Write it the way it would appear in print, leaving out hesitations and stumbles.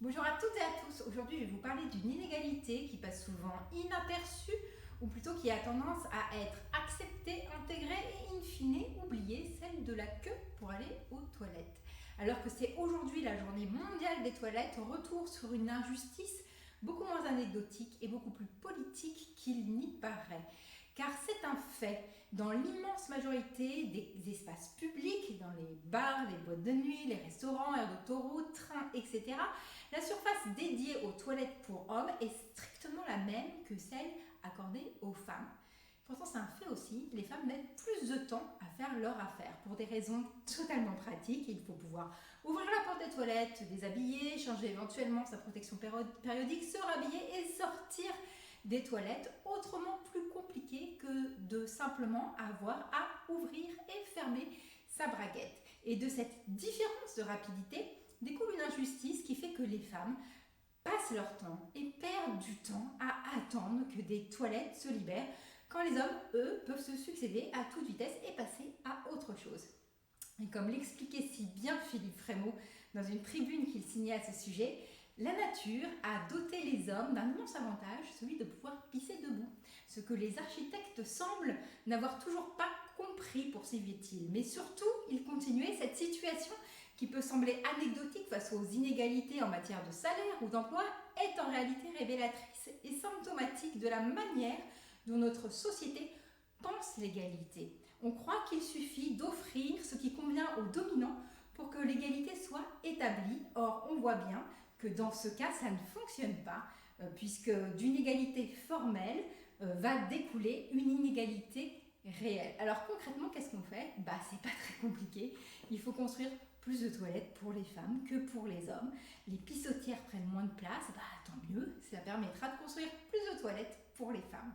Bonjour à toutes et à tous. Aujourd'hui, je vais vous parler d'une inégalité qui passe souvent inaperçue ou plutôt qui a tendance à être acceptée, intégrée et in fine oubliée, celle de la queue pour aller aux toilettes. Alors que c'est aujourd'hui la journée mondiale des toilettes, on retourne sur une injustice beaucoup moins anecdotique et beaucoup plus politique qu'il n'y paraît. Car c'est un fait, dans l'immense majorité des espaces publics, dans les bars, les boîtes de nuit, les restaurants, aires d'autoroute, trains, etc., la surface dédiée aux toilettes pour hommes est strictement la même que celle accordée aux femmes. Pourtant, c'est un fait aussi, les femmes mettent plus de temps à faire leur affaire pour des raisons totalement pratiques. Il faut pouvoir ouvrir la porte des toilettes, déshabiller, changer éventuellement sa protection périodique, se rhabiller et sortir des toilettes, autrement plus compliqué que de simplement avoir à ouvrir et fermer sa braguette. Et de cette différence de rapidité découle une injustice qui fait que les femmes passent leur temps et perdent du temps à attendre que des toilettes se libèrent quand les hommes, eux, peuvent se succéder à toute vitesse et passer à autre chose. Et comme l'expliquait si bien Philippe Frémaux dans une tribune qu'il signait à ce sujet, la nature a doté les hommes d'un immense avantage, celui de pouvoir pisser debout, ce que les architectes semblent n'avoir toujours pas compris, poursuivait-il. Mais surtout, il continuait, cette situation qui peut sembler anecdotique face aux inégalités en matière de salaire ou d'emploi est en réalité révélatrice et symptomatique de la manière dont notre société pense l'égalité. On croit qu'il suffit d'offrir ce qui convient aux dominants pour que l'égalité soit établie. Or, on voit bien que dans ce cas, ça ne fonctionne pas, puisque d'une égalité formelle va découler une inégalité réelle. Alors concrètement, qu'est-ce qu'on fait ? C'est pas très compliqué. Il faut construire plus de toilettes pour les femmes que pour les hommes. Les pissotières prennent moins de place, tant mieux, ça permettra de construire plus de toilettes pour les femmes.